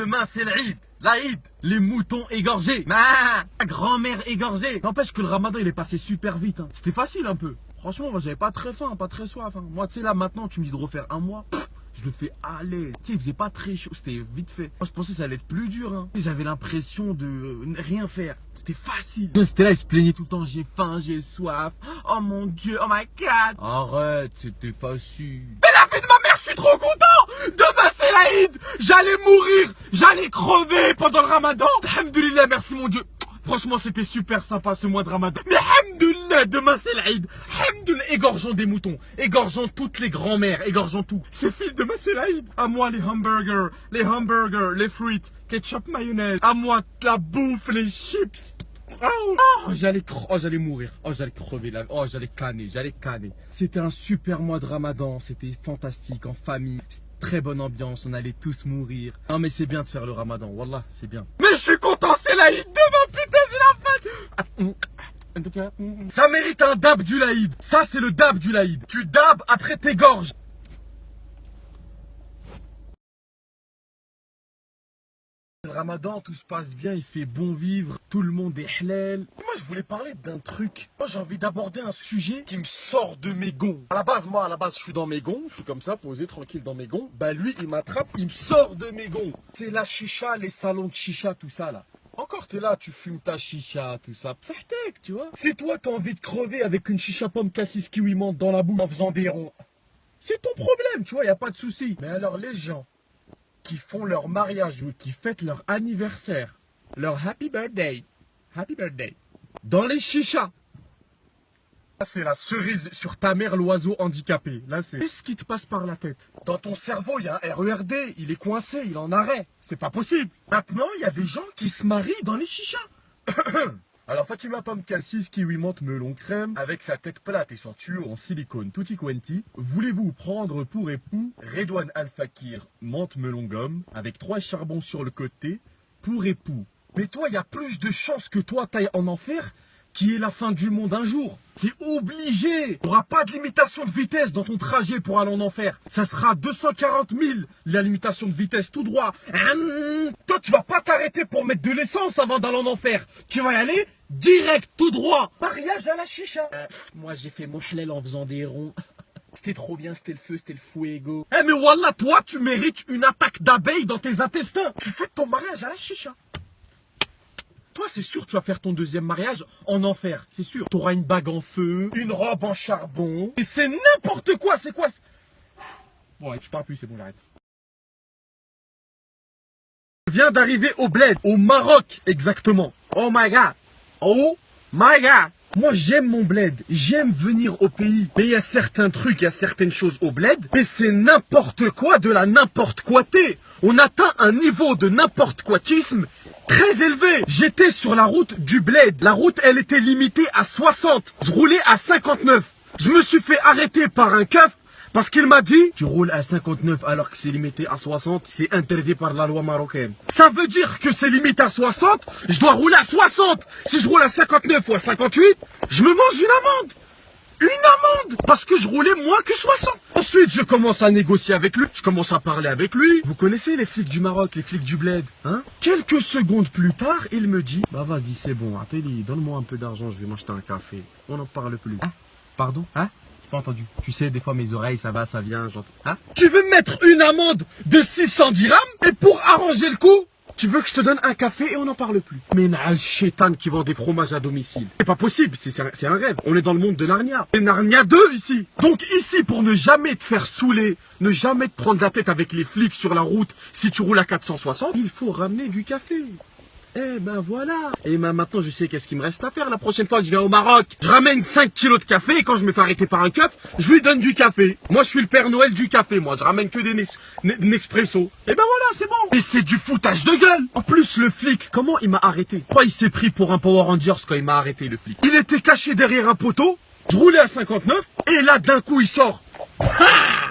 Demain c'est l'Aïd. L'Aïd, les moutons égorgés. Ma grand-mère égorgée. N'empêche que le ramadan il est passé super vite. Hein. C'était facile un peu. Franchement, moi j'avais pas très faim, pas très soif. Hein. Moi, tu sais, là maintenant, tu me dis de refaire un mois. Je le fais à l'aise. Tu sais, il faisait pas très chaud, c'était vite fait. Moi, je pensais que ça allait être plus dur. Hein. J'avais l'impression de rien faire. C'était facile. C'était là, il se plaignait tout le temps. J'ai faim, j'ai soif. Oh mon Dieu, oh my God. Arrête, c'était facile. Mais la vie de ma mère, je suis trop content. Demain, c'est l'Aïd. J'allais mourir. J'allais crever pendant le ramadan. Alhamdoulilah, merci mon Dieu. Franchement, c'était super sympa ce mois de ramadan. Mais alhamdoulilah, demain c'est l'Aïd. Alhamdoulilah, égorgeons des moutons. Égorgeons toutes les grand-mères. Égorgeons tout. C'est fini, demain c'est l'Aïd. À moi les hamburgers, les frites, ketchup, mayonnaise. À moi la bouffe, les chips. Oh, j'allais mourir. Oh, j'allais crever là. Oh, j'allais canner. C'était un super mois de ramadan. C'était fantastique en famille. Très bonne ambiance, on allait tous mourir. Non mais c'est bien de faire le ramadan, wallah, c'est bien. Mais je suis content, c'est l'Aïd demain, putain, c'est la fête. Ça mérite un dab du l'Aïd. Ça c'est le dab du l'Aïd. Tu dabs après tes gorges. Le ramadan, tout se passe bien, il fait bon vivre, tout le monde est halal. Moi, je voulais parler d'un truc. Moi, j'ai envie d'aborder un sujet qui me sort de mes gonds. À la base, je suis dans mes gonds, je suis comme ça, posé tranquille dans mes gonds. Bah, lui, il m'attrape, il me sort de mes gonds. C'est la chicha, les salons de chicha, tout ça, là. Encore, t'es là, tu fumes ta chicha, tout ça. Psahtek, tu vois. Si toi, t'as envie de crever avec une chicha pomme cassis kiwi menthe dans la bouche en faisant des ronds, c'est ton problème, tu vois, y a pas de souci. Mais alors, les gens qui font leur mariage ou qui fêtent leur anniversaire, leur happy birthday, dans les chichas. Là, c'est la cerise sur ta mère, l'oiseau handicapé. Là, c'est... Qu'est-ce qui te passe par la tête? Dans ton cerveau, il y a un RERD, il est coincé, il est en arrêt. C'est pas possible. Maintenant, il y a des gens qui se marient dans les chichas. Alors Fatima Pomme Cassis Kiwi Menthe Melon Crème, avec sa tête plate et son tuyau en silicone tutti quanti, voulez-vous prendre pour époux Redouane Al Fakir Menthe Melon Gomme, avec 3 charbons sur le côté, pour époux. Mais toi, il y a plus de chances que toi t'ailles en enfer, qui est la fin du monde un jour. C'est obligé. Tu n'auras pas de limitation de vitesse dans ton trajet pour aller en enfer. Ça sera 240 000, la limitation de vitesse tout droit. Toi, tu vas pas t'arrêter pour mettre de l'essence avant d'aller en enfer. Tu vas y aller direct, tout droit. Mariage à la chicha. Moi, j'ai fait mon halal en faisant des ronds. C'était trop bien, c'était le feu, c'était le fuego. Eh mais wallah, toi, tu mérites une attaque d'abeilles dans tes intestins. Tu fais ton mariage à la chicha. Toi, c'est sûr, tu vas faire ton deuxième mariage en enfer, c'est sûr. Tu auras une bague en feu, une robe en charbon. Et c'est n'importe quoi, c'est quoi? Bon, ouais, je parle plus, c'est bon, j'arrête. Je viens d'arriver au bled, au Maroc, exactement. Oh my God. Oh my God. Moi, j'aime mon bled, j'aime venir au pays. Mais il y a certains trucs, il y a certaines choses au bled. Mais c'est n'importe quoi de la n'importe quoité. On atteint un niveau de n'importe quoitisme très élevé. J'étais sur la route du bled. La route, elle était limitée à 60. Je roulais à 59. Je me suis fait arrêter par un keuf parce qu'il m'a dit: tu roules à 59 alors que c'est limité à 60. C'est interdit par la loi marocaine. Ça veut dire que c'est limité à 60. Je dois rouler à 60. Si je roule à 59 ou à 58, je me mange une amende. Une amende parce que je roulais moins que 60. Ensuite, je commence à négocier avec lui. Je commence à parler avec lui. Vous connaissez les flics du Maroc, les flics du bled, hein? Quelques secondes plus tard, il me dit: bah vas-y, c'est bon, Ateli, donne-moi un peu d'argent, je vais m'acheter un café. On n'en parle plus. Ah, pardon? Hein? J'ai pas entendu. Tu sais, des fois mes oreilles, ça va, ça vient, j'entends. Hein? Tu veux me mettre une amende de 600 dirhams? Et pour arranger le coup, tu veux que je te donne un café et on n'en parle plus? Mais Naal Chétan qui vend des fromages à domicile. C'est pas possible, c'est un rêve. On est dans le monde de Narnia. C'est Narnia 2 ici. Donc ici, pour ne jamais te faire saouler, ne jamais te prendre la tête avec les flics sur la route si tu roules à 460, il faut ramener du café. Eh ben voilà. Et ben maintenant je sais qu'est-ce qu'il me reste à faire la prochaine fois que je viens au Maroc. Je ramène 5 kilos de café et quand je me fais arrêter par un keuf, je lui donne du café. Moi je suis le Père Noël du café, moi. Je ramène que des Nespresso. Et ben voilà, c'est bon. Et c'est du foutage de gueule. En plus le flic, comment il m'a arrêté? Pourquoi il s'est pris pour un Power Rangers quand il m'a arrêté le flic? Il était caché derrière un poteau. Je roulais à 59 et là d'un coup il sort.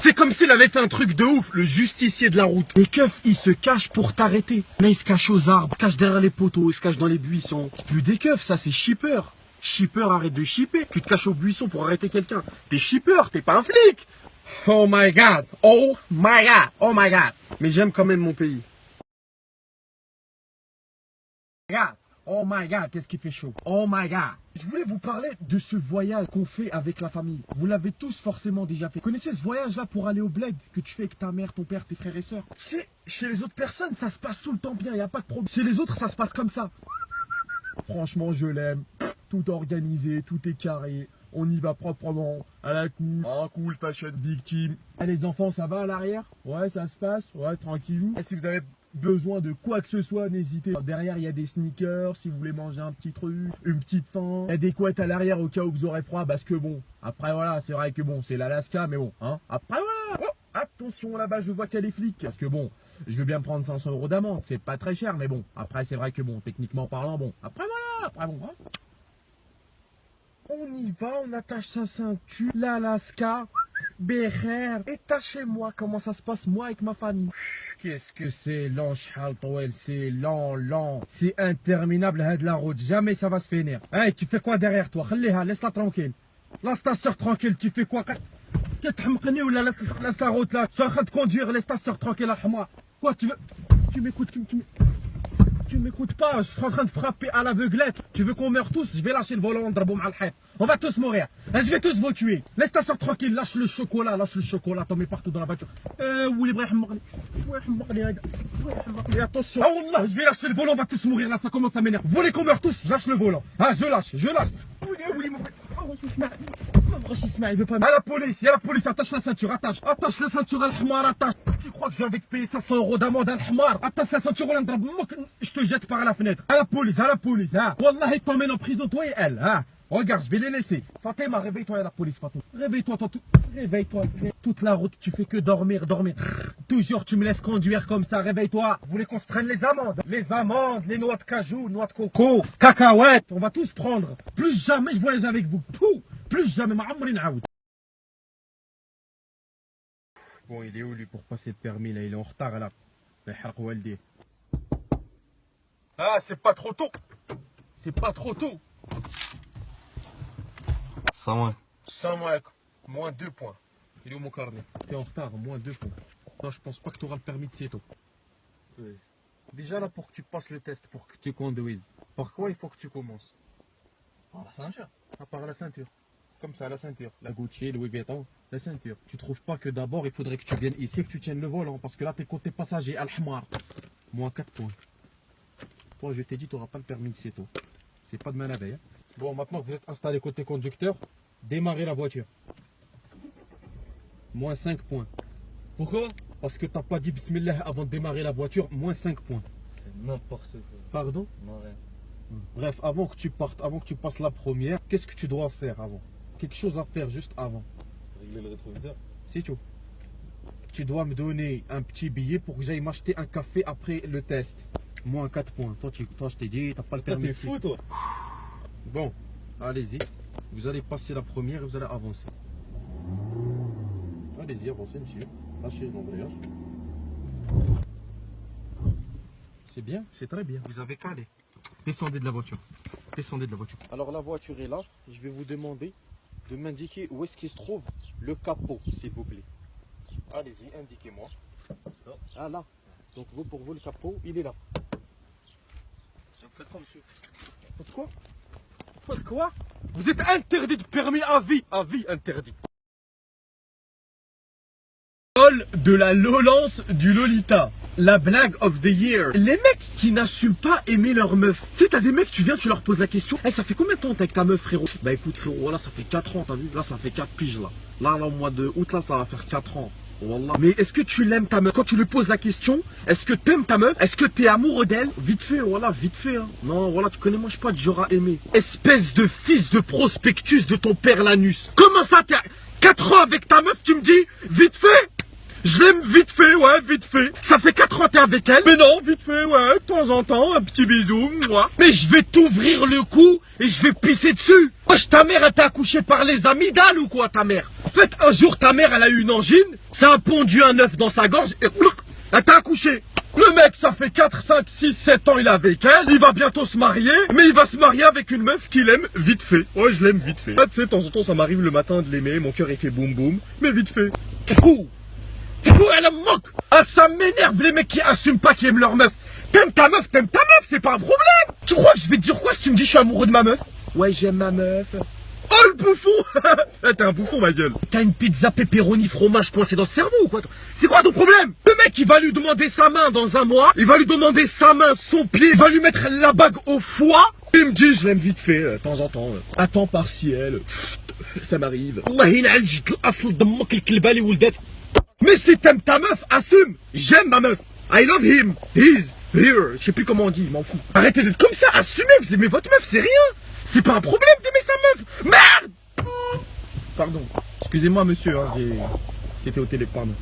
C'est comme s'il avait fait un truc de ouf, le justicier de la route. Les keufs, ils se cachent pour t'arrêter. Mais ils se cachent aux arbres, ils se cachent derrière les poteaux, ils se cachent dans les buissons. C'est plus des keufs, ça c'est shipper. Shipper, arrête de shipper. Tu te caches au buisson pour arrêter quelqu'un. T'es shipper, t'es pas un flic. Oh my God, oh my God, oh my God. Mais j'aime quand même mon pays. Regarde. Oh my god, qu'est-ce qui fait chaud. Oh my god. Je voulais vous parler de ce voyage qu'on fait avec la famille. Vous l'avez tous forcément déjà fait. Vous connaissez ce voyage-là pour aller au bled que tu fais avec ta mère, ton père, tes frères et sœurs? Chez les autres personnes, ça se passe tout le temps bien, il n'y a pas de problème. Chez les autres, ça se passe comme ça. Franchement, je l'aime. Tout organisé, tout est carré. On y va proprement, à la cool. Ah, cool, fashion victime. Ah, les enfants, ça va à l'arrière? Ouais, ça se passe? Ouais, tranquillou. Et si vous avez besoin de quoi que ce soit, n'hésitez pas. Derrière, il y a des sneakers, si vous voulez manger un petit truc, une petite faim. Il y a des couettes à l'arrière au cas où vous aurez froid, parce que bon, après voilà, c'est vrai que bon, c'est l'Alaska, mais bon, hein. Après voilà, oh, attention là-bas, je vois qu'il y a les flics. Parce que bon, je veux bien prendre 500 € d'amende, c'est pas très cher, mais bon, après c'est vrai que bon, techniquement parlant, bon, après voilà, après bon, hein. On y va, on attache sa ceinture, l'Alaska, Bécher, et t'as chez moi, comment ça se passe moi avec ma famille. Qu'est-ce que c'est lent, c'est lent, c'est interminable de la route, jamais ça va se finir. Hey, tu fais quoi derrière toi? Laisse-la tranquille. Laisse ta soeur tranquille, tu fais quoi? Ou là, laisse la route là, je suis en train de conduire, laisse ta soeur tranquille, moi. Quoi, tu veux? Tu m'écoutes, tu m'écoutes pas, je suis en train de frapper à l'aveuglette. Tu veux qu'on meure tous? Je vais lâcher le volant, on va tous mourir. Je vais tous vous tuer. Laisse ta soeur tranquille, lâche le chocolat, t'en mets partout dans la voiture. Attention. Ah Wallah, je vais lâcher le volant, on va tous mourir là, ça commence à m'énerver. Vous voulez qu'on meure tous? Je lâche le volant. Ah, je lâche. Il veut pas. À la police, attache la ceinture, attache la ceinture, al-Hmar, attache. Tu crois que j'ai envie de payer 500 € d'amende, al-Hmar? Attache la ceinture, je te jette par la fenêtre. À la police, hein. Wallah, ils t'emmènent en prison, toi et elle, hein. Regarde, je vais les laisser. Fatima, réveille-toi à la police, Fatima. Réveille-toi. Toute la route, tu fais que dormir. Toujours, tu me laisses conduire comme ça, réveille-toi. Vous voulez qu'on se prenne les amendes? Les noix de cajou, noix de coco, cacahuètes, on va tous prendre. Plus jamais je voyage avec vous. Plus jamais, Bon, il est où lui pour passer le permis là? Il est en retard là. Ah, c'est pas trop tôt. Salam. Salam alaikum. Moins 2 points. Il est où mon carnet? T'es en retard, moins 2 points. Non, je pense pas que tu auras le permis de Seto. Oui. Déjà là, pour que tu passes le test, pour que tu conduises, par quoi il faut que tu commences? Par la ceinture. Ah, par la ceinture. Comme ça, la ceinture. La Gucci, Louis Vuitton, la ceinture. Tu trouves pas que d'abord il faudrait que tu viennes ici et que tu tiennes le volant? Parce que là, t'es côté passager, Al-Hmar. Moins 4 points. Toi, je t'ai dit, tu n'auras pas le permis de Seto. C'est pas de la veille. Hein. Bon, maintenant que vous êtes installé côté conducteur, démarrez la voiture. Moins 5 points. Pourquoi? Parce que t'as pas dit Bismillah avant de démarrer la voiture, moins 5 points. C'est n'importe quoi. Pardon? Non, rien. Bref, avant que tu partes, avant que tu passes la première, qu'est-ce que tu dois faire avant? Quelque chose à faire juste avant. Régler le rétroviseur. C'est tout. Tu dois me donner un petit billet pour que j'aille m'acheter un café après le test. Moins 4 points. Toi, je t'ai dit, t'as pas le permis. T'es fou, toi? Bon, allez-y. Vous allez passer la première et vous allez avancer. Allez-y, avancez, monsieur. Lâchez l'embrayage. C'est bien, c'est très bien. Vous avez calé. Descendez de la voiture. Alors la voiture est là. Je vais vous demander de m'indiquer où est-ce qu'il se trouve le capot, s'il vous plaît. Allez-y, indiquez-moi. Ah là. Donc vous, pour vous, le capot, il est là. Faites quoi, monsieur? Faites quoi? Faites quoi? Vous êtes interdit de permis à vie. À vie interdit. De la Lolance du Lolita. La blague of the year. Les mecs qui n'assument pas aimer leur meuf. Tu sais, t'as des mecs, tu viens, tu leur poses la question. Hey, ça fait combien de temps t'es avec ta meuf, frérot? Bah écoute, frérot, là, ça fait 4 ans, t'as vu? Là, ça fait 4 piges, là. Là, au mois de août, là, ça va faire 4 ans. Wallah. Mais est-ce que tu l'aimes ta meuf? Quand tu lui poses la question, est-ce que t'aimes ta meuf? Est-ce que t'es amoureux d'elle? Vite fait, voilà, vite fait. Hein. Non, voilà, tu connais, moi, je suis pas du genre à aimer. Espèce de fils de prospectus de ton père l'anus. Comment ça, t'es 4 ans avec ta meuf, tu me dis? Vite fait? Je l'aime vite fait, ouais, vite fait. Ça fait 4 ans que t'es avec elle. Mais non, vite fait, ouais, de temps en temps, un petit bisou, moi. Mais je vais t'ouvrir le cou et je vais pisser dessus. Wesh, ta mère, elle t'a accouché par les amygdales ou quoi, ta mère? En fait, un jour, ta mère, elle a eu une angine, ça a pondu un œuf dans sa gorge et elle t'a accouché. Le mec, ça fait 4, 5, 6, 7 ans, il est avec elle. Il va bientôt se marier, mais il va se marier avec une meuf qu'il aime vite fait. Ouais, je l'aime vite fait. Tu sais, de temps en temps, ça m'arrive le matin de l'aimer, mon cœur, il fait boum boum, mais vite fait. Elle me moque. Ah, ça m'énerve les mecs qui assument pas qu'ils aiment leur meuf. T'aimes ta meuf, c'est pas un problème. Tu crois que je vais te dire quoi si tu me dis je suis amoureux de ma meuf? Ouais, j'aime ma meuf. Oh le bouffon. T'es un bouffon ma gueule. T'as une pizza pepperoni fromage coincée dans le cerveau ou quoi? C'est quoi ton problème? Le mec il va lui demander sa main dans un mois, il va lui demander sa main, son pied, il va lui mettre la bague au foie. Il me dit je l'aime vite fait, de temps en temps, à temps partiel. Ça m'arrive. Mais si t'aimes ta meuf, assume. J'aime ma meuf. I love him. He's here. Je sais plus comment on dit, je m'en fous. Arrêtez d'être comme ça, assumez, vous aimez votre meuf, c'est rien. C'est pas un problème d'aimer sa meuf. Merde. Pardon. Excusez-moi monsieur, hein, j'étais au téléphone.